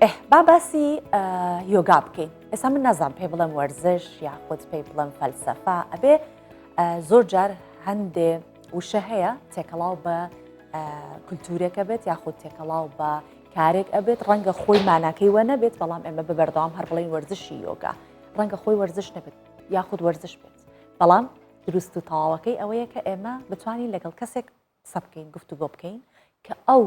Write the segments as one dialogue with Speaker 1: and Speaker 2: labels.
Speaker 1: با باسی یۆگا بکەین. ئێستا من نازانم پێ بڵێم وەرزش یاخود پێی بڵێم فەلسەفە ئەبێ زۆر جار هەندێ وشە هەیە تێکەڵاو بە کولتورێکە بێت یاخود تێکەڵاو بە کارێک ئەبێت ڕەنگە خۆی ماناکەی وە نەبێت بەڵام ئێمە بەبەردەوام هەر بڵین وەرزشی یۆگا ڕەنگە خۆی وەرزش نەبێت یاخود وەرزش بێت بەڵام دروست و تەواوەکەی ئەوەیە کە ئێمە بتوانین لەگەڵ کەسێک قسە بکەین گفتوگۆ بکەین کە ئەو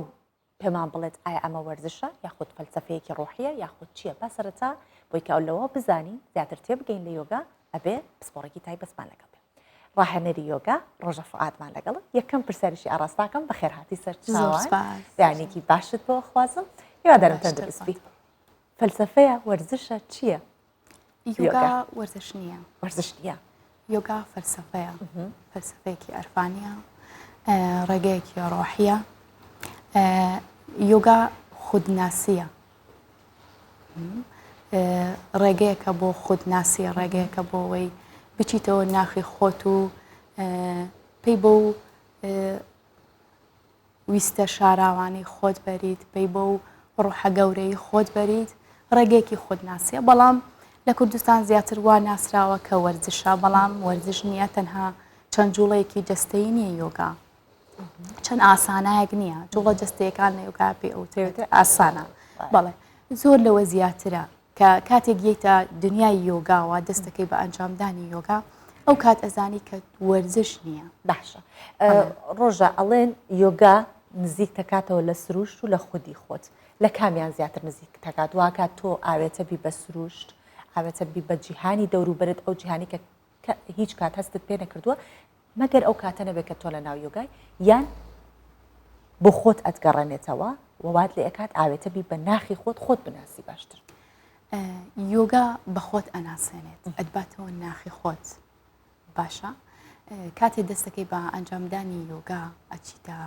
Speaker 1: پێمان بڵێت ئایا ئەمە وەرزشە یاخود فەلسەفەیەکی ڕۆحیە یاخود چییە بەسەرەتا بۆی کە ئەو لەوە بزانین زیاتر تێبگەین لە یۆگا ئەبێ پسپۆڕێکی تایبەتمان لەگەڵ بێت. ڕاهێنەری یۆگا ڕۆژە فعادمان لەگەڵ یەکەم پرسیاریشی ئاڕاستاکەم بە خێرهاتی سەر یانێکی باشت بۆ خوازم هیوادارم تەندروستی. فەلسەفەیە وەرزشە چییە؟
Speaker 2: یۆگا وەرزش نییە.
Speaker 1: وەرزش نییە.
Speaker 2: یۆگا فەلسەفەیە. فەلسەفەیەکی عەرفانیە، ڕێگەیەکی ڕۆحیە. یۆگا خودناسیە، ڕێگەیەکە بۆ خودناسی، ڕێگەیەکە بۆ ئەوەی بچیتەوە ناخی خۆت و پێی بۆ ویستە شاراوانی خۆت بەریت، پێی بۆ ڕوحە گەورەی خۆت بەریت، ڕێگەیەکی خودناسیە. بەڵام لە کوردستان زیاتر وا ناسراوە کە وەرزشە، بەڵام وەرزش نییە، تەنها چەند جوڵەیەکی جەستەیی نییە یۆگا، چەند ئاسانایەک نییە. جوڵە جەستەیەکان لە یۆگا پێ ئەوترێت ئاسانە، بەڵێ زۆر لەوە زیاترە کە کاتێک گەیتە دنیای یۆگاوە دەستەکەی بە ئەنجامدانی یۆگا ئەو کات ئەزانی کە وەرزش نییە.
Speaker 1: باشە ڕۆژە ئەڵێن یۆگا نزیک تەکاتەوە لە سروشت و لە خودی خۆت، لە کامیان زیاتر نزیک تەکات واکات تۆ ئاوێتە بی بە سروشت ئاوێتە بی بە جیهانی دەوروبەرت ئەو جیهانی کە هیچ کات هەستت پێ نەکردووە مەگەر ئەو کاتە نەبێت کە تۆ لە ناو یۆگای یان بۆ خۆت ئەتگەڕێنێتەوە ووات لێ ئەکات ئاوێتە بی بە ناخی خۆت بناسی باشتر.
Speaker 2: یۆگا بە خۆت ئەناسێنێت، ئەدباتەوە ناخی خۆت باشە. کاتێ دەستەکەی بە ئەنجامدانی یۆگا ئەچیتە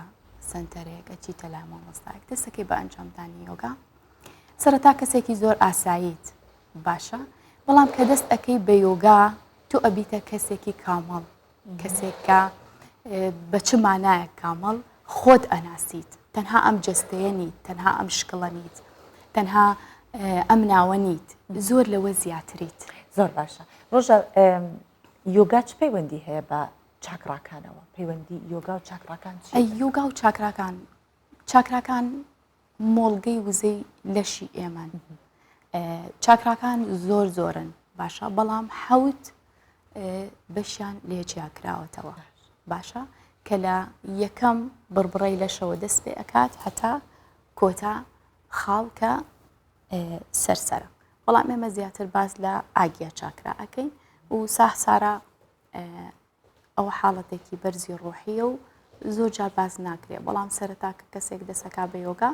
Speaker 2: سنتەرێک ئەچیتە لای مامۆستایەک دەستەکەی بە ئەنجامدانی یۆگا سەرەتا کەسێکی زۆر ئاساییت باشە، بەڵام کە دەست ئەەکەی بە یۆگا تۆ ئەبیتە کەسێکی کامەڵ، کەسێک کە بە چ مانایە کامەڵ خۆت ئەناسیت، تەنها ئەم جەستەیە نیت، تەنها ئەم شکڵە نیت، تەنها ئەم ناوە نیت، زۆر لەوە زیاتریت.
Speaker 1: زۆر باشە. ڕۆژە یۆگا چ پەیوەندی هەیە بە چاکراکانەوە؟ پەیوەندی یۆگا و چاکراکان چی؟
Speaker 2: یۆگا و چاکراکان مۆڵگەی وزەی لەشی ئێمەن. چاکراکان زۆر زۆرن باشە، بەڵام حەوت بەشیان لێجیا کراوەتەوە باشە کە لە یەکەم بڕبڕی لەشەوە دەست پێ ئەکات هەتا کۆتا خاڵکە سەرسەرە. بەڵام ئێمە زیاتر باز لە ئاگیا چاکرا ئەەکەین و ساحسارە ئەو حاڵەتێکی بەرزی ڕۆحیە و زۆر جار باز ناکرێت. بەڵام سەرەتا کە کەسێک دەسەکا بە یۆگا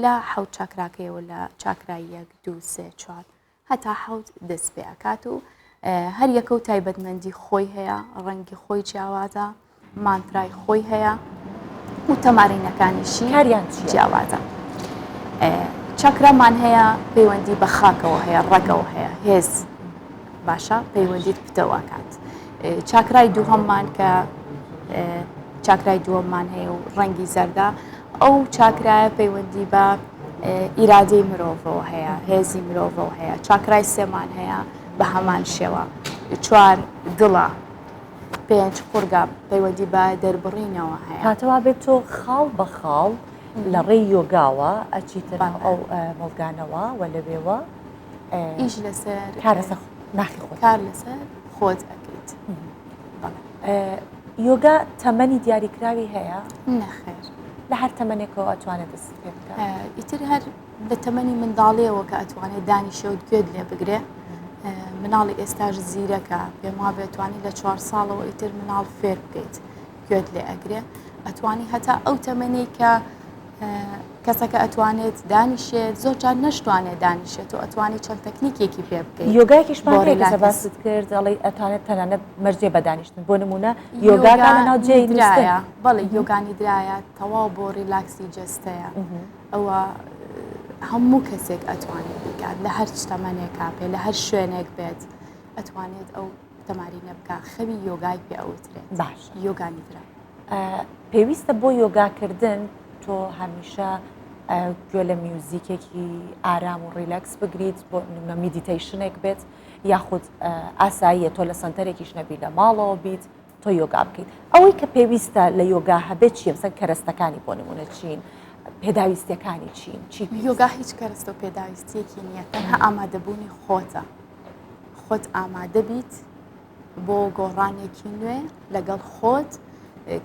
Speaker 2: لە حەوت چاکراکەیەوە لە چاکرای 1 2 3 4 هەتا حەوت دەست پێ ئەکات و هەر یەکە و تایبەتمەندی خۆی هەیە، ڕەنگی خۆی جیاوازە، مانترای خۆی هەیە و تەمارینەکانیشی جیاوازە. چاکرامان هەیە پەیوەندی بە خاکەوە هەیە، ڕەگەوە هەیە، هێز باشە پەیوەندیت پتەوەکات. چاکرای دووهەممان کە چاکرای دووەممان هەیە و ڕەنگی زەردە، ئەو چاکرایە پەیوەندی بە ئیرادەی مرۆڤەوە هەیە، هێزی مرۆڤەوە هەیە. چاکرای سێمان هەیە بە هەمان شێوە. 4 دڵە، 5 قورگە پەیوەندی بە دەربڕینەوە هەیە.
Speaker 1: هاتەوا بێت تۆ خاڵ بە خاڵ لە ڕێی یۆگاوە ئەچیتر ئەو مڵگانەوە و لەوێوە
Speaker 2: ئیش لەسەر
Speaker 1: کارەسە ناخی خۆت
Speaker 2: کار لەسەر خۆت ئەکەیت.
Speaker 1: یۆگا تەمەنی دیاریکراوی هەیە؟
Speaker 2: نەخێر،
Speaker 1: لە هەر تەمەنێکەوە ئەتوانێت دەست پێ بکات.
Speaker 2: ئیتر هەر لە تەمەنی منداڵیەوە کە ئەتوانێت دانیشەوت گوێت لێ بگرێ. مناڵی ئێستاش زیرەکە پێم وا بێتوانی لە 4 ساڵەوە ئیتر مناڵ فێر بکەیت گوێت لێ ئەگرێ، ئەتوانی هەتا ئەو تەمەنی کە کەسەکە ئەتوانێت دانیشێت زۆر جار نەشتوانێت دانیشێت و ئەتوانی چەند تەکنیکێکی پێ بکەیت.
Speaker 1: یۆگایکیشمان باست کرد دەڵێ ئەتوانێت تەنانەت مەرجێ بە دانیشتن بۆ نمونە یۆگاکان لە ناو جێی
Speaker 2: درایە. بەڵێ یۆگانی درایە تەواو بۆ ریلاکسی جەستەیە. ئەوە هەموو کەسێک ئەتوانێت بکات لە هەر تەمەنێکا پێ لە هەر شوێنێک بێت ئەتوانێت ئەو تەمارینە بکە. خەوی یۆگای پێ ئەوترێت.
Speaker 1: باش
Speaker 2: یۆگانی درا.
Speaker 1: پێویستە بۆ یۆگاکردن تۆ هەمیشە گوێ لە میوزیکێکی ئارام و ریلکس بگریت بۆ میدیتیشنێک بێت یاخود ئاساییە تۆ لە سنتەرێکیش نەبی لە ماڵەوە بیت تۆ یۆگا بکەیت ئەوەی کە پێویستە لە یۆگا هەبێت چیە مثلا کەرەستەکانی بۆ نمونە چین پێداویستیەکانی چین
Speaker 2: یۆگا هیچ کەرەستە و پێداویستیەکی نییە تەنها ئامادەبوونی خۆتە خۆت ئامادە بیت بۆ گۆڕانێکی نوێ لەگەڵ خۆت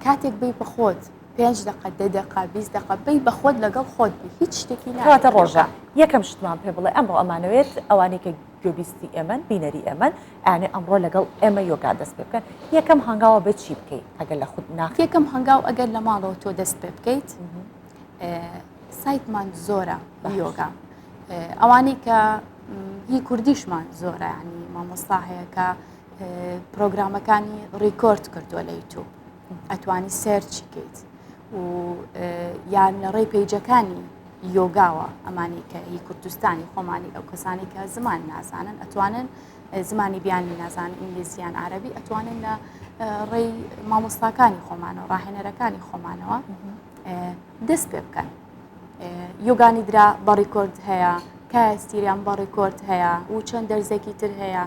Speaker 2: کاتێک بی بە خۆت 5 دقه 10 دقه 20 دقه بی بە خۆت لەگەڵ خۆت بی هیچ شتێکی
Speaker 1: ناتە ڕۆژە یەکەم شتمان پێ بڵێ ئەمڕۆ ئەمانەوێت ئەوانەی کە گوێبیستی ئێمە بینەری ئێمە ئەنێ ئەمڕۆ لەگەڵ ئێمە یۆگا دەست پێ بکەن یەکەم هەنگاوە بێت چی بکەیت ئەگەر لە خودت ناخ
Speaker 2: یەکەم هەنگاو ئەگەر لە ماڵەوە تۆ دەست پێ بکەیت سایتمان زۆرە یۆگا ئەوانەی کە هی کوردیشمان زۆرە ینی مامۆستا هەیە کە پرۆگرامەکانی ڕیکۆرد کردووە لە یوتیوب ئەتوانی سێرچی بکەیت و یان لە ڕێی پەیجەکانی یۆگاوە ئەمانی کە هی کوردستانی خۆمانی ئەو کەسانی کە زمان نازانن ئەتوانن زمانی بیانی نازانن ئینگلیزیان عەرەبی ئەتوانن لە ڕێی مامۆستاکانی خۆمانەوە ڕاهێنەرەکانی خۆمانەوە دەست پێ بکەن یۆگانی درا بە ڕیکۆرد هەیە کایستیریان بە ڕیکۆرد هەیە و چەند دەرزێکی تر هەیە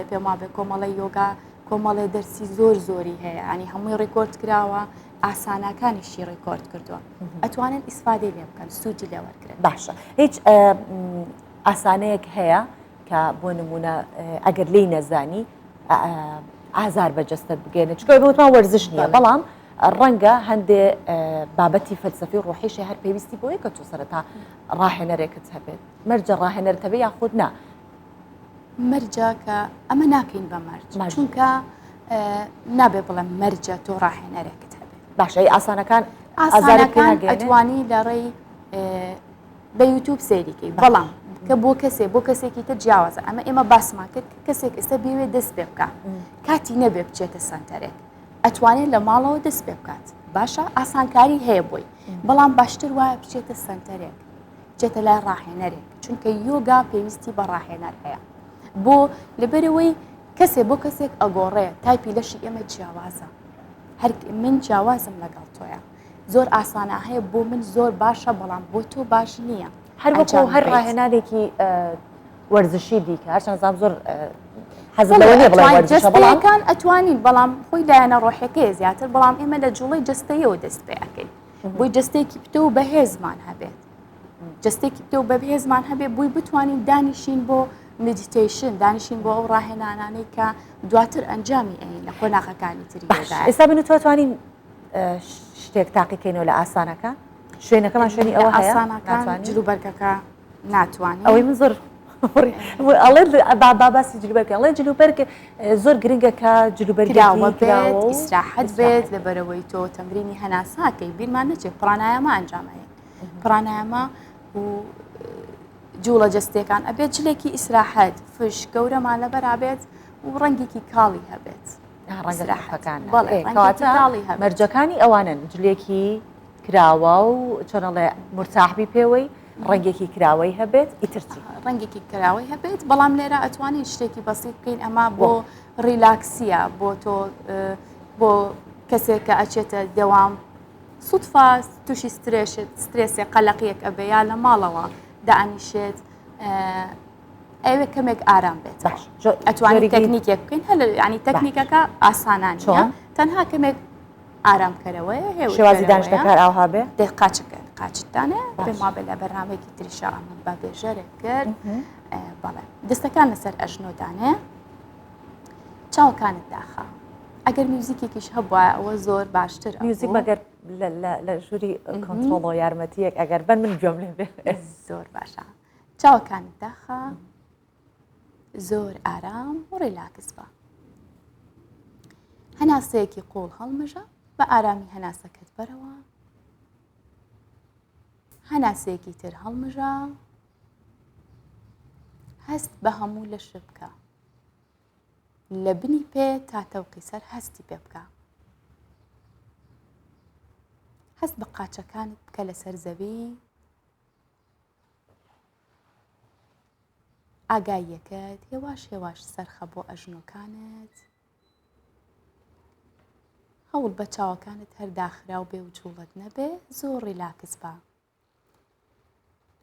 Speaker 2: پێما بێ کۆمەڵی یۆگا کۆمەڵی دەرسی زۆری هەیە ینی هەمووی ڕیکۆرد کراوە ئاسانەکانیشی ڕیکۆرد کردووە ئەتوانن ئیسفادەی لێ بکەن سوودی لێ وەرگرن
Speaker 1: باشە هیچ ئاسانەیەک هەیە کە بۆ نمونە ئەگەر لی نەزانی ئازار بەجەستت بگەێنێت چکە بوتمان وەرزش نییە بەڵام ڕەنگە هەندێ بابەتی فەلسەفی ڕۆحیشی هەر پێویستی بۆیە کە تو سەرەتا ڕاهێنەرێکت هەبێت مەرجە ڕاهێنەرت هەبێ یا خود نا
Speaker 2: مەرجە کە ئەمە ناکەین بە مەرج چونکە نابێ بڵێم مەرجە تۆ ڕاهێنەرێکت هەبێت
Speaker 1: باشە ئاسانەکان
Speaker 2: ئەتوانی لە ڕێی بە یوتیوب سێریکەی بەڵام کە بۆ کەسێکی تر جیاوازە ئەمە ئێمە باسمان کرد کەسێک ئێستا بێوێ دەست پێ بکە کاتی نەبێ بچێتە سنتەرێک ئەتوانێت لە ماڵەوە دەست پێ بکات باشە ئاسانکاری هەیە بۆی بەڵام باشتر وایە بچێتە سنتەرێک بچێتە لای ڕاهێنەرێک چونکە یۆگا پێویستی بە ڕاهێنەر هەیە بۆ لەبەرەوەی بۆ کەسێک ئەگۆڕێ تایپی لەشی ئێمە جیاوازە هەر من جیاوازم لەگەڵ تۆیە زۆر ئاسانە هەیە بۆ من زۆر باشە بەڵام بۆ تۆ باش نییە
Speaker 1: هەروەکو هەر ڕاهێنانێکی وەرزشی دیکە هەرچەند زام زۆر حەزەکان
Speaker 2: ئەتوانین بەڵام خۆی لایەنە ڕۆحەکەی زیاتر بەڵام ئێمە لە جوڵی جستەیەوە دەست پێەکەین بۆی جستێکی پتە و بەهێزمان هەبێت جستێکی پتە و بەهێزمان هەبێت بووی بتوانین دانیشین بۆ مدیتیشن دانیشین بۆ ئەو ڕاهێنانانەی کە دواتر ئەنجامی ئەین لە قۆناغەکانی تری
Speaker 1: ئێستا بن توانین شتێک تاقیکەینەوە لە ئاسانەکە شوێنەکەمان شوێنی ئەوە
Speaker 2: ئاسانەکان جلوبەرگەکە ناتوانین
Speaker 1: ئەوەی من زۆر ئەڵێ باسی جلوبەرکە ئەڵێ جلوبەرکە زۆر گرنگە کە
Speaker 2: جلوبەرگراوە بێت ئیسراحەت بێت لەبەرەوەی تۆ تەمرینی هەناساکەی بیرمان نەچێت پڕانایەمە ئەنجامەیە پڕانایەمە و جوڵە جستەکان ئەبێت جلێکی ئیسراحەت فش گەورەمان لەبەرابێت و ڕەنگێکی کاڵی هەبێت
Speaker 1: مەرجەکانی ئەوانن جلێکی کراوە و چۆنەڵێ مرتاحبی پێوەی ڕەنگێکی کراوەی هەبێت ئیترچی
Speaker 2: ڕەنگێکی کراوەی هەبێت بەڵام لێرە ئەتوانین شتێکی بەسیط بکەین ئەمە بۆ ڕیلاکسیە بۆ تۆ بۆ کەسێک کە ئەچێتە دەوام سوودفا تووشی سترێسێ قەلەقیەک ئەبێ یا لە ماڵەوە دائنیشێت ئەوێ کەمێک ئارام بێت ئەتوانین تەکنیکێک بکەین هەل ینی تەکنیکەکە ئاسانان چۆن تەنها کەمێک ئارامکەرەوەی
Speaker 1: شێوازی دانیشتەکار ئاوها بێ
Speaker 2: قاچەکە قاچتانە پێما بێ لە بەرنامەیەکی تریشە ئەمە بە بێژەرێک کرد بەڵێ دەستەکان لەسەر ئەژنۆدانێ چاوەکانت داخە ئەگەر میوزیکێکیش هەبووە ئەوە زۆر باشتر
Speaker 1: میوزیک مەگەر لە ژووری کۆنترۆڵ و یارمەتیەک ئەگەر بن من گوێم لێ بێ
Speaker 2: زۆر باشە چاوەکانت داخە زۆر ئارام و ڕیلاکس بە هەناسەیەکی قوڵ هەڵمژە بە ئارامی هەناسەکەت بەرەوە هەناسەیەکی تر هەڵمژە هەست بە هەموو لە شت بکە لە بنی پێ تا تەوقی سەر هەستی پێ بکە هەست بە قاچەکانت بکە لەسەر زەوی ئاگاییەکەت هێواش هێواش سەرخە بۆ ئەژنۆکانت هەوڵ بە چاوەکانت هەر داخراو بێ و جوڵت نەبێ زۆر ڕیلاکس بە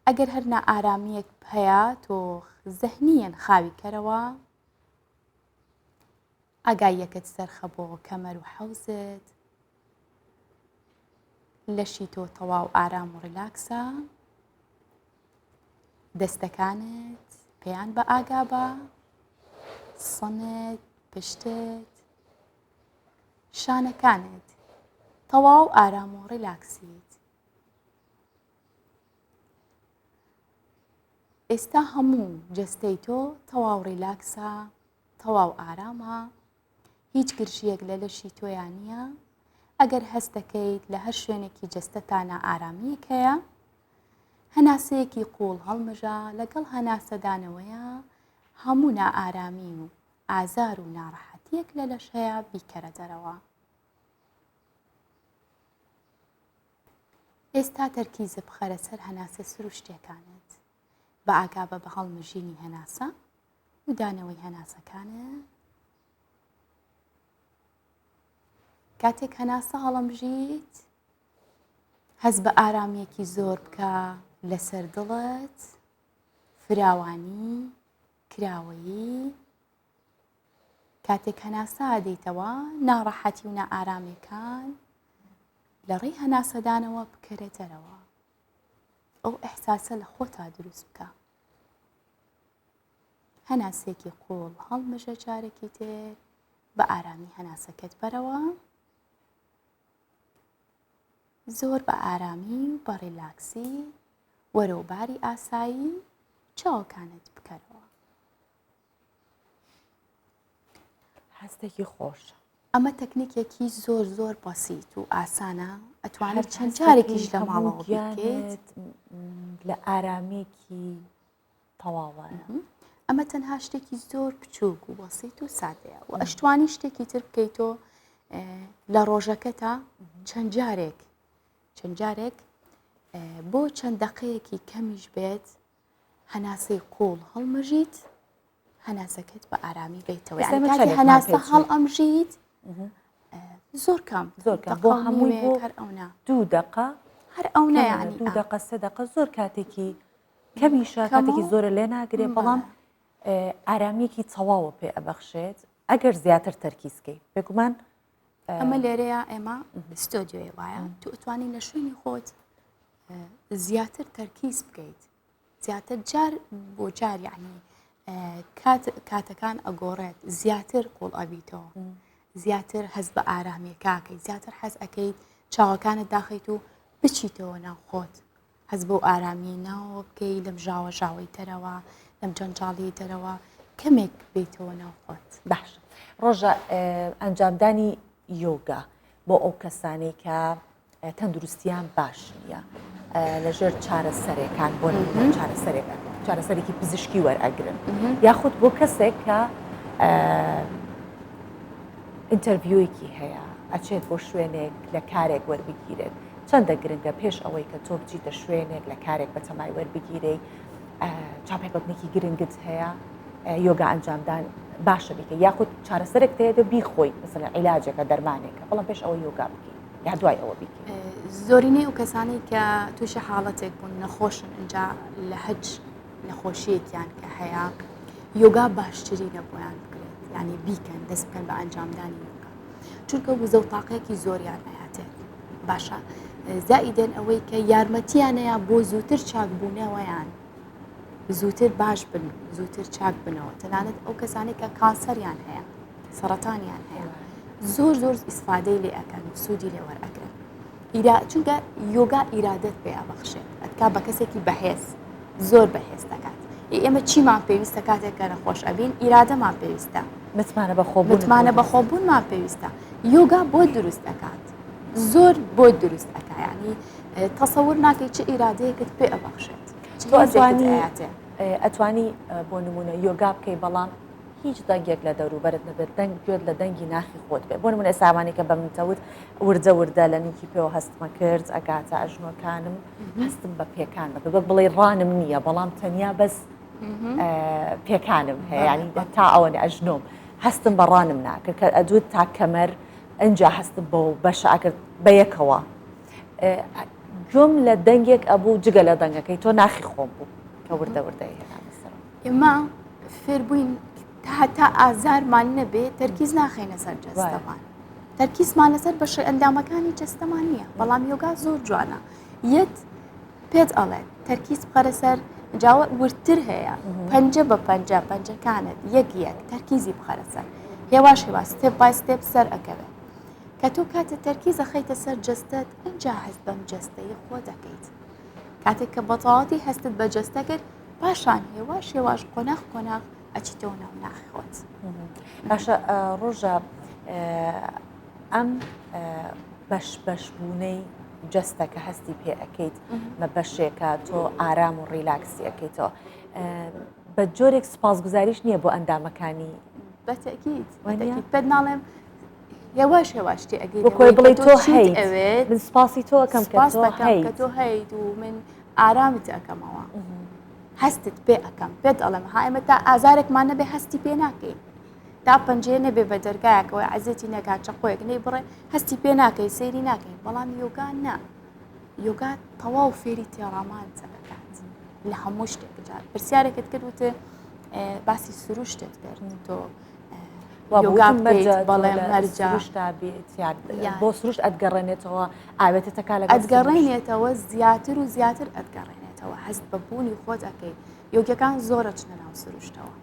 Speaker 2: ئەگەر هەر نائارامیەک هەیە تۆ زەهنیەن خاوی کەرەوە ئاگاییەکەت سەرخە بۆ کەمەر و حەوزت لەشی تۆ تەواو ئارام و ڕیلاکسە دەستەکانت پێیان بە ئاگا بە سەنت پشتت شانەکانت تەواو ئارام و ڕیلاکسیت ئێستا هەموو جەستەی تۆ تەواو ڕیلاکسە تەواو ئارامە هیچ گرژیەک لە لەشی تۆیان نییە ئەگەر هەست دەکەیت لە هەر شوێنێکی جەستەتانە ئارامیەک هەیە هەناسەیەکی قوڵ هەڵمژە لەگەڵ هەناسەدانەوەیە هەموو نائارامی و ئازار و ناڕەحەتیەک لە لەش هەیە بیکەرە دەرەوە ئێستا تەرکیزە بخەرە سەر هەناسە سروشتیەکانت بە ئاگا بە هەڵمژینی هەناسە و دانەوەی هەناسەکانت کاتێک هەناسە هەڵەمژیت هەز بە ئارامیەکی زۆر بکە لەسەر دڵت فراوانی کراوەیی کاتێک هەناسە ئادەیتەوە ناڕەحەتی و نائارامەکان لە ڕێی هەناسەدانەوە بکەرێتەرەوە ئەو ئەحساسە لە خۆتا دروست بکە هەناسێکی قوڵ هەڵمژە جارێکی تر بە ئارامی هەناسەکەت بەرەوە زۆر بە ئارامی و بە ڕیلاکسی وەرەوباری ئاسایی چاوەکانت بکەرەوە
Speaker 1: هەستێکی خۆش
Speaker 2: ئەمە تەکنیکێکی زۆر زۆر بەسیت و ئاسانە ئەتوانێت چەند جارێکیش لە ماڵەوە بکەیت
Speaker 1: لە ئارامێکی تەواوانە
Speaker 2: ئەمە تەنها شتێکی زۆر بچووک و بەسیت و سادەیە و ئەشتوانی شتێکی تر بکەیتۆ لە ڕۆژەکەتە چەند جارێک بۆ چەند دەقەیەکی کەمیش بێت هەناسەی قوڵ هەڵمژیت هەناسەکەت بە ئارامی بیتەوە کاتی هەناسە هەڵ ئەمژیت زۆر کەم
Speaker 1: بۆ هەمووی هەر
Speaker 2: ئەونا
Speaker 1: 2 دقە
Speaker 2: هەر ئەونا یعنی
Speaker 1: 2 دقە 3 دقە زۆر کاتێکی کەمیشە کاتێکی زۆرە لێ ناگرێ بەڵام ئارامیەکی تەواوە پێ ئەبەخشێت ئەگەر زیاتر تەرکیزکەی بێگومان
Speaker 2: ئەمە لێرەیە ئێمە ستۆدیۆی وایە تو ئەتوانی لە شوێنی خۆت زیاتر تەرکیز بکەیت زیاتر جار بۆ جار یعنی کاتەکان ئەگۆڕێت زیاتر قوڵ ئەبیتەوە زیاتر هەز بە ئارامیەکەکەی زیاتر حەز ئەەکەیت چاوەکانت داخیت و بچیتەوە ناو خۆت هەز بۆ ئارامی ناوە بکەی لەم ژاوەی تەرەوە لەم جەنجاڵی تەرەوە کەمێک بێتەوە ناو خۆت
Speaker 1: باش ڕۆژە ئەنجامدانی یۆگا بۆ ئەو کەسانی کە تەندروستیان باش نییە لەژێر چارەسەرەکان بۆ چارەسەرێکی پزیشکی وەرئەگرن یاخود بۆ کەسێک کە ئینتەرویویەکی هەیە ئەچێت بۆ شوێنێک لە کارێک وەربگیرێت چەندە گرنگە پێش ئەوەی کە تۆ بچیتە شوێنێک لە کارێک بە تەمای وەربگیرەی چاپێکوتنێکی گرنگت هەیە یۆگا ئەنجامدان باشە بکە یاخود چارەسەرێک تێدە بیخۆی مثلا عیلاجێکە دەرمانێکە بەڵام پێش ئەوە یۆگا بکەیت یا دوای ئەوە بکەیت
Speaker 2: زۆرینەی و کەسانی کە تووشە حاڵەتێک بوون نەخۆشن ئەجا لە هەج نەخۆشیەکیان کە هەیە یۆگا باشترینە بۆیان بکرێت یعنی بیکەن دەست بکەن بە ئەنجامدانی یۆگا چونکە وزە و تاقەیەکی زۆریان هەیەتێت باشە زائیدەن ئەوەی کە یارمەتیانەیە بۆ زووتر چاکبوونەوەیان زووتر باش بن زووتر چاک بنەوە تەنانەت ئەو کەسانی کە کانسەریان هەیە سەرەتانیان هەیە زۆر ئیسفادەی لێ ئەەکەن و سوودی لێ وەرئەگرن چونکە یۆگا ئیرادەت پێ ئەبەخشێت ئەتکا بە کەسێکی بەهێز زۆر بەهێز دەکات ئێمە چیمان پێویستە کاتێک کە نەخۆش ئەبین ئیرادەمان پێویستە متمانە بە خۆبوونمان پێویستە یۆگا بۆ دروست دەکات زۆر بۆ دروست ئەکا یعنی تەسەور ناکەی چه ئیرادەیەکت پێ ئەبەخشێت
Speaker 1: ئەتوانی بۆ نمونە یۆگا بکەی بەڵام هیچ دەنگێک لە دەوروبەرت نەبێت گوێت لە دەنگی ناخی خۆت بێ بۆ نمونە ئێساوانی کە بە منتەوت وردە لە نیکی پێوە هەستمە کرد ئەگاتە ئەژنۆکانم هەستم بە پێکان بکە بە بڵێ ڕانم نییە بەڵام تەنیا بەس پێکانم هەیە ینی تا ئەوە ئەژنۆم هەستم بە ڕانم ناکرد کە ئەدوت تا کەمەر ئەنجا هەستم بۆ بەشە ئەکرد بە یەکەوە گوێم لە دەنگێک ئەبوو جگە لە دەنگەکەی تۆ ناخی خۆم بوو کە وردە وردەی هێنا بەسەر
Speaker 2: ئێمە فێربووین هەتا ئازارمان نەبێ تەرکیز ناخێنە سەر جەستەمان تەرکیزمان لەسەر بەشە ئەندامەکانی جەستەمان نییە بەڵام یۆگا زۆر جوانە یەت پێت ئەڵێت تەرکیز بخەرە سەر جاوە ورتر هەیە پەنجە بە پەنجە پەنجەکانت یەک تەرکیزی بخەرە سەر هێواش هێوا ستێپ بای ستێپ سەر ئەکەوێت کە تۆ کاتە تەرکیزە خەیتە سەر جەستت ئەجا هەست بەم جەستەی خۆ دەکەیت کاتێک کە بەتەواوەتی هەستت بە جەستە کرد پاشان هێواش قۆناغ ئەچیتەوە ناو ناخۆت
Speaker 1: باشە ڕۆژە ئەم بەشبوونەی جەستە کە هەستی پێ ئەەکەیت مە بەشێکە تۆ ئارام و ڕیلاکسی ئەەکەیتەوە بە جۆرێک سپاسگوزاریش نییە بۆ ئەندامەکانی
Speaker 2: بەتەکیت پێت ناڵێم هێواش شتێ ئەگەی
Speaker 1: بۆی بڵێ تۆ هەیت من سپاسی تۆ ئەەکەم
Speaker 2: کە تۆ هەیت و من ئارامت ئەەکەمەوە هەستت پێ ئەەکەم پێت ئەڵێم ها ئێمە تا ئازارێکمان نەبێ هەستی پێ ناکەین تا پەنجێ نەبێ بە دەرگایەکەوە عزێتی نەکات چقۆیەک نەی بڕێ هەستی پێ ناکەی سەیری ناکەین بەڵام یۆگا نا یۆگا تەواو فێری تێڕامان دەکات لە هەموو شتێک بجات پرسیارێکت کردوتە باسی سروشتت کرد تۆ
Speaker 1: بەڵێم هەرجاشتا بێت بۆ سروشت ئەتگەڕێنێتەوە ئاوێتەکە لە
Speaker 2: ئەتگەڕێنێتەوە زیاتر و زیاتر ئەتگەڕێنێتەوە هەست بەبوونی خۆت ئەەکەی یۆگەکان زۆرە چنە ناو سروشتەوە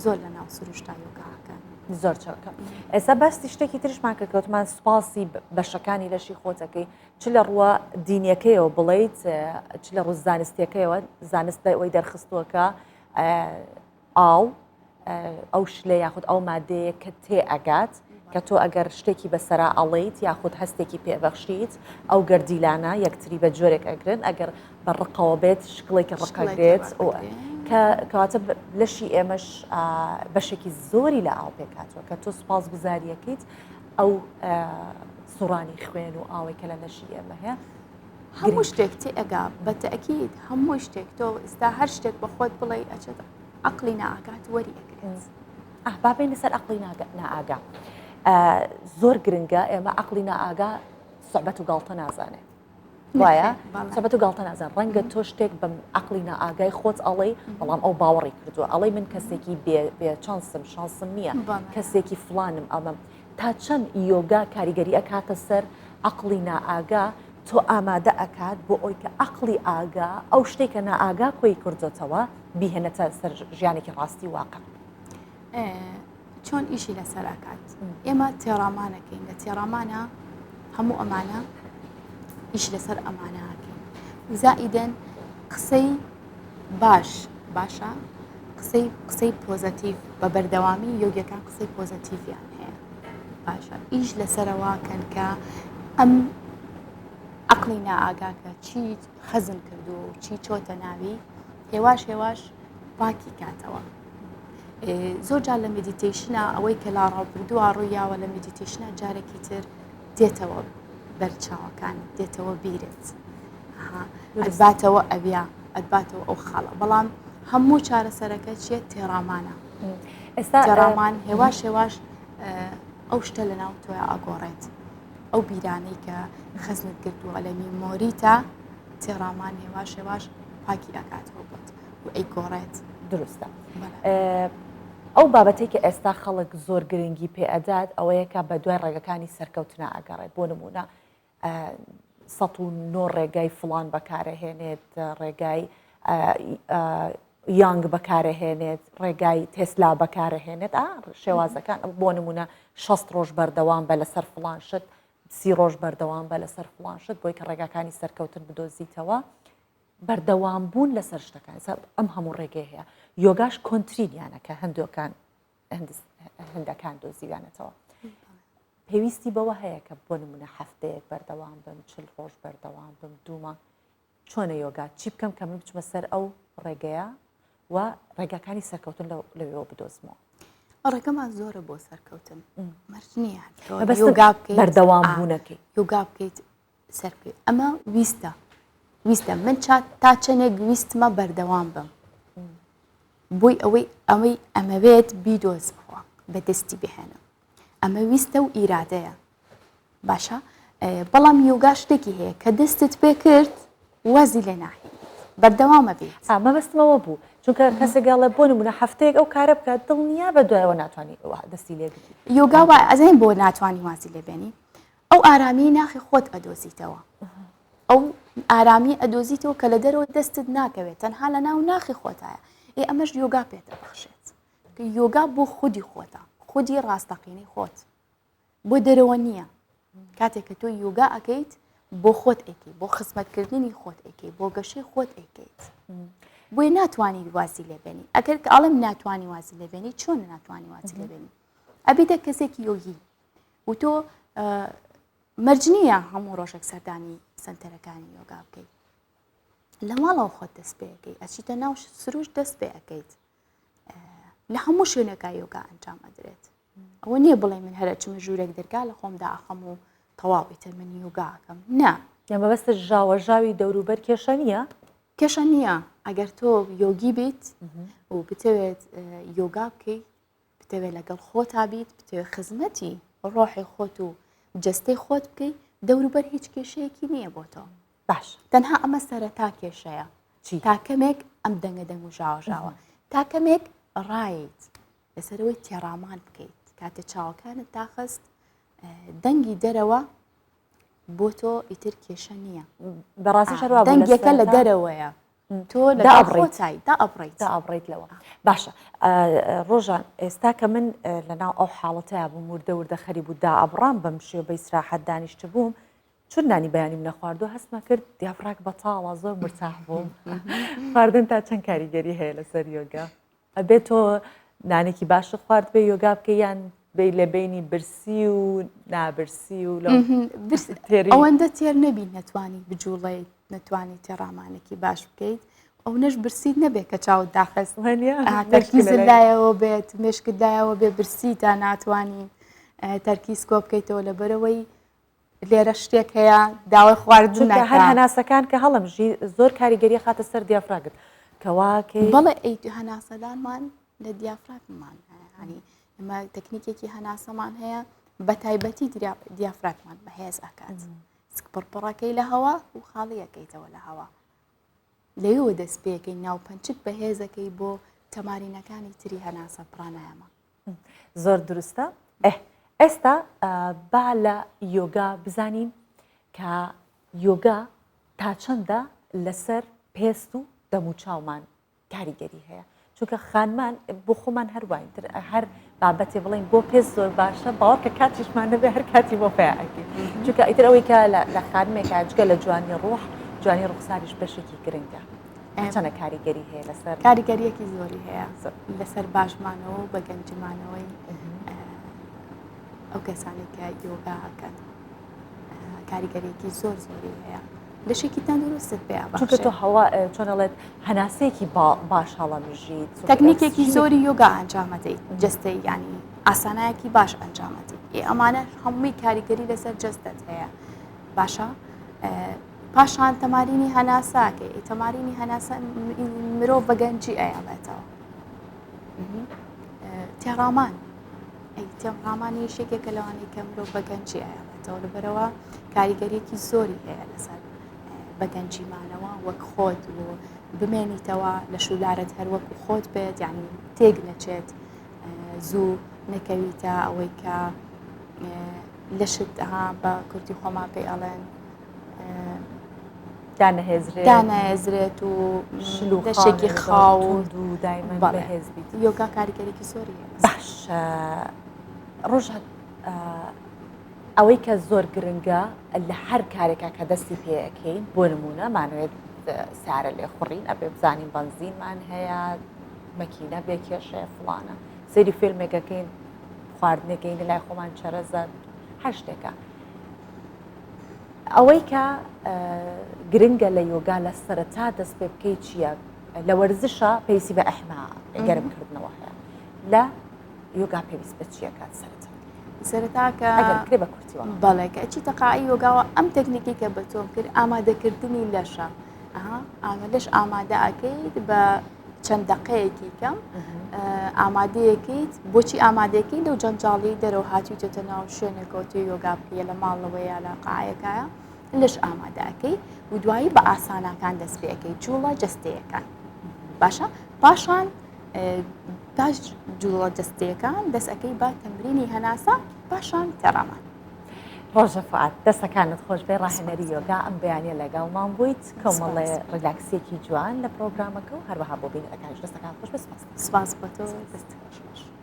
Speaker 2: زۆر لە ناو سروشتا یۆگاکەن
Speaker 1: زۆر چاکە ئێستا بەستی شتێکی ترشمان کە کەوتمان سوپاسی بەشەکانی لەشی خۆتەکەی چ لە ڕووە دینیەکەیەوە بڵیت چ لە ڕوو زانستیەکەیەوە زانستە ئەوەی دەرخستووەکە ئاو ئەو شلێ یاخود ئەو مادەیە کە تێ ئەگات کە تۆ ئەگەر شتێکی بەسەرا ئەڵیت یاخود هەستێکی پێبەخشیت ئەو گەردیلانە یەکتری بە جۆرێک ئەگرن ئەگەر بە ڕقەوە بێت شکڵێکی ڕقەگرێت کەواتە لەشی ئێمەش بەشێکی زۆری لە ئاو پێکاتەوە کە تۆ سپاس گوزاریەکەیت ئەو سوڕانی خوێن و ئاوێک کە لە لەشی ئێمە هەیە
Speaker 2: هەموو شتێک تێ ئەگا بە تەکید هەموو شتێک تۆ ئستا هەر شتێک بە خۆت بڵێ ئەچێت عقلی نائگات وەری ئەگرێت
Speaker 1: بابێنە سەر عقلی نائگا زۆر گرنگە ئێمە عقلی نائگا سوعبەت و گاڵتە نازانێت وایە سەبەت و گاڵتە نازان ڕەنگە تۆ شتێک بەم عقلی نائگای خۆت ئەڵێ بەڵام ئەو باوەڕی کردووە ئەڵێ من کەسێکی بێ چانسم شانسم نییە کەسێکی فلانم ئەمەم تا چەند یۆگا کاریگەری ئەکاتە سەر عقلی نائگا تۆ ئامادە ئەکات بۆ ئەوی کە عقلی ئاگا ئەو شتێکە نائگا کۆی کردوتەوە بیهێنێتە سەر ژیانێکی ڕاستی واقع
Speaker 2: چۆن ئیشی لەسەر ئاکات ئێمە تێڕامانەکەین لە تێڕامانە هەموو ئەمانە ئیش لەسەر ئەمانەکەین زائیدەن قسەی باشە قسەی پۆزەتیڤ بە بەردەوامی یۆگەکان قسەی پۆزەتیڤیان هەیە باشە ئیش لەسەرەوەکەن کە ئەم عقلی نائاگاکە چی خەزم کردو و چی چۆتە ناوی هێواش پاکی کاتەوە زۆر جار لە مدیتیشنە ئەوەی کە لاڕاو بردووە ڕوویاوە لە مدیتیشنە جارێکی تر دێتەوە بەرچاوەکان دێتەوە بیرت ئەدباتەوە ئەویا ئەدباتەوە ئەو خاڵە بەڵام هەموو چارەسەرەکە چیە تێڕامانە ئێستا تێڕامان هێواش ئەو شتە لە ناو تۆیە ئاگۆڕێت ئەو بیرانەی کە خەزمت کردووە لە میمۆریتە تێڕامان هێواش پاکی ئەکاتەوە بێت و ئەی گۆڕێت
Speaker 1: دروستە ئەو بابەتی کە ئێستا خەڵک زۆر گرنگی پێ ئەدات ئەوەیە کە بە دوای ڕێگەکانی سەرکەوتنە ئەگەڕێت بۆ نمونە 109 ڕێگای فڵان بەکارەهێنێت ڕێگای یانگ بەکارەهێنێت ڕێگای تێسلا بەکارەهێنێت شێوازەکان بۆ نمونە 6 ڕۆژ بەردەوام بە لەسەر فڵان شت 30 ڕۆژ بەردەوام بە لەسەر فڵان شت بۆی کە ڕێگاکانی سەرکەوتن بدۆزیتەوە بەردەوام بوون لەسەر شتەکان ئەم هەموو ڕێگەی هەیە یۆگاش کۆنتریلیانەکە هەندەکان دۆزیوانێتەوە پێویستی بەوە هەیە کە بۆ نمونە هەفتەیەک بەردەوام بم 40 ڕۆژ بەردەوام بم دوومە چۆنە یۆگا چی بکەم کە من بچمە سەر ئەو ڕێگەیە و ڕێگاکانی سەرکەوتن لەوێەوە بدۆزمەوە
Speaker 2: ڕێگەمان زۆرە بۆ سەرکەوتن مەرج نییە
Speaker 1: بەردەوام بوونەکەی
Speaker 2: یۆگا بکەیت سەرکەوت ئەمە ویستە من تا چەندێک ویستمە بەردەوام بم بۆی ئەوەی ئەمەوێت بیدۆزمەوە بەدەستی بهێنم ئەمە ویستە و ئیرادەیە باشە بەڵام یۆگا شتێکی هەیە کە دەستت پێ کرد وازی لێ ناهێنیت بەردەوامە بێت
Speaker 1: مەبەستمەوە بوو چونکە کەسێکگەڵە بۆ نمونە هەفتەیەک ئەو کارە بکات دڵنیا بە دوایەوە ناتوانانی دەستی لێ بکەیت.
Speaker 2: یۆگا ئەزین بۆ ناتوانانی وازی لێبێنی ئەو ئارامی ناخی خۆت ئەدۆزیتەوە ئەو ئارامی ئەدۆزیتەوە کە لە دەرەوە دەستت ناکەوێت تەنها لە ناو ناخی خۆتایە ئەمەش یۆگا پێتە بەخشێت یۆگا بۆ خودی خۆتە خودی ڕاستەقینی خۆت بۆ دەرەوە نییە کاتێک کە تۆ یۆگا ئەەکەیت بۆ خۆت ئەیکەیت بۆ خزمەتکردنی خۆت ئەیکەیت بۆ گەشەی خۆت ئەیکەیت بۆی ناتوانانی وازی لێبێنی ئەگەر کە ئەڵم ناتوانانی وازی لێبێنی چۆن ناتوانانی وازی لێبێنی ئەبیتە کەسێکی یۆگی و تۆ مەرجنیە هەموو ڕۆژێک سەردانی سنتەرەکانی یۆگا بکەیت لە ماڵەوە خۆت دەست پێەکەی ئەچیتە ناو سروش دەست پێ ئەەکەیت لە هەموو شوێنەکە یۆگا ئەنجام ئەدرێت ئەوە نییە بڵێ من هەرە چمە ژوورێک دەرگا لە خۆمدا ئەخەم و تەواویتر من یۆگاکەم نا
Speaker 1: یان مەبەستە ژاوەژاوی دەوروبەر کێشە نییە
Speaker 2: کێشە نییە ئەگەر تۆ یۆگی بیت و بتەوێت یۆگا بکەیت بتەوێت لەگەڵ خۆتا بیت بتەوێت خزمەتی ڕۆحی خۆت و جەستەی خۆت بکەیت دەوروبەر هیچ کێشەیەکی نییە بۆ تۆ
Speaker 1: باش
Speaker 2: تەنها ئەمە سەرەتا کێشەیە تاکەمێک ئەم دەنگە دەنگ و ژاوەژاوە تاکەمێک ڕایت لەسەرەوەی تێڕامان بکەیت کاتێ چاوەکانت داخست دەنگی دەرەوە بۆ تۆ ئیتر کێشە نییە
Speaker 1: بەڕاستی شەروا
Speaker 2: دەنگەکە لە دەرەوەیە تۆ لە ئەبڕیت
Speaker 1: لەوە باشە ڕۆژان ئێستا کە من لەناو ئەو حاڵەتەیە بووم وردە وردە خەریب و دا ئەبڕام بەم شێوەی سراحەت دانیشتە بووم چون نانی بەیانیم نەخواردو هەستمە کرد دیافراک بەتاڵە زۆر مرتاح بووم خواردن تا چەند کاریگەری هەیە لەسەر یۆگا ئەبێت تۆ نانێکی باشە خوارد بێ یۆگا بکە یان بێ لە بینی برسی و نابرسی و
Speaker 2: ئەوەندە تێر نەبی نەتوانی بجوڵێیت نەتوانی تێڕامانێکی باش بکەیت ئەو نەش برسیت نەبێت کە چاوت داخست تەرکیزلایەوە بێت مشکدایەوە بێ برسی تا ناتوانین تەرکیز کۆ بکەیتەوە لە بەرەوەی لێرە شتێک هەیە داوای خواردن
Speaker 1: هەر هەناسەکان کە هەڵمژی زۆر کاریگەری خاتە سەر دیافراگت کەواکەی
Speaker 2: بەڵێ ئەی هەناسەدانمان لە دیافراکمان ینی ئەمە تەکنیکێکی هەناسەمان هەیە بە تایبەتی دیافراکمان بەهێز ئەکات پڕپڕەکەی لە هەوا و خاڵیەکەیتەوە لە هەوا لەوێ دەست پێەکەی ناوپەنچت بەهێزەکەی بۆ تەمارینەکانی تری هەناسە پڕانایەمە
Speaker 1: زۆر دروستە ئێستا با لە یۆگا بزانین کە یۆگا تا چەندە لەسەر پێست و دەموچاومان کاریگەری هەیە چونکە خانمان بۆ خۆمان هەروین هەر بابەتێ بڵین بۆ پێست زۆر باشە باوەڕکە کاتیشمان نەبێ هەر کاتی بۆ پێیاکی چونکە ئیتر ئەوەی کە لە خانمێکە جگە لە جوانی ڕۆح جوانی ڕوخساریش بەشێکی گرنگە چەنە کاریگەری هەیە لەسەر
Speaker 2: کاریگەریەکی زۆری هەیە لەسەر باشمانەوە و بە گەنجمانەوەی ئەو کەسانی کە یۆگا ئەکەن کاریگەریەکی زۆر زۆری هەیە لەشێکی تەندروستت پێ
Speaker 1: چونکە تۆ هەوا چۆنەڵێت هەناسەیەکی باش هەڵەمژیت
Speaker 2: تەکنیکێکی زۆری یۆگا ئەنجامەدەیت جستەی ینی ئاسانایەکی باش ئەنجامەدەیت ئەمانە هەمووی کاریگەری لەسەر جستت هەیە باشە پاشان تەمارینی هەناساکەی تەمارینی هەناسە مرۆڤ بەگەنجی ئەیڵێتەوە تێڕامان تێڕامانی شتێکێکە لەوانەیە کە مرۆڤ بەگەنجی ئەیڵێتەوە لەبەرەوە کاریگەریەکی زۆری هەیە لەسەر بەگەنجیمانەوە وەک خۆت و بمێنیتەوە لە شولارت هەر وەکو خۆت بێت یعنی تێک نەچێت زوو نەکەویتە ئەوەی کە لەشت بە کورتی خۆمان پێی ئەڵێن دانەهێزرێت و لەشێکی خاو و
Speaker 1: بەهێز بیت
Speaker 2: یۆگا کاریگەریەکی زۆری
Speaker 1: باش ڕۆژات ئەوەی کە زۆر گرنگە لە هەر کارێکە کە دەستی پێەکەین بۆ نمونە مانوێت سارە لێ خوڕین ئەبێ بزانین بەنزینمان هەیە مەکینە بێ کێشەیە فڵانە سەیری فیلمێکەکەین خواردنەکەین لای خۆمان چەرەزات هەر شتێکە ئەوەی کە گرنگە لە یۆگا لە سەرەتا دەست پێ بکەی چییە لە وەرزشە پێویستی بە ئەحما گەرمکردنەوە هەیە لە یۆگا پێویست بە چیە کات
Speaker 2: سەرەتاکە
Speaker 1: کرێ بە کورتیوە
Speaker 2: بەڵێ کە ئەچی تەقاعی یۆگاوە ئەم تەکنیکی کە بە تۆم کرد ئامادەکردنی لەشە لەش ئامادە ئەکەیت بە چەند دقەیەکی کەم ئامادەیەکەیت بۆچی ئامادەکەی لەو جەنجاڵی دەرەوە هاتوویتە ناو شوێنێکەوەتی یۆگا بکە لە ماڵەوەیە لە قاعەکەیە لەش ئامادەکەی و دوایی بە ئاسانەکان دەست پێەکەی جوڵە جستەیەەکان باشە پاشان پاش جوڵە جستەیەەکان دەستەکەی بە تەمرینی هەناسە پاشان تەڕەمان
Speaker 1: ڕۆژە فعات دەستەکانت خۆش بێ ڕاهێنەری یۆگا ئەم بەیانە لەگەڵمان بوویت کۆمەڵێ ڕیلاکسێکی جوان لە پرۆگرامەکە و هەروەها بۆ بینەکان دەستەکان خۆش بە
Speaker 2: سپاس بە تۆ
Speaker 1: دەست خۆش.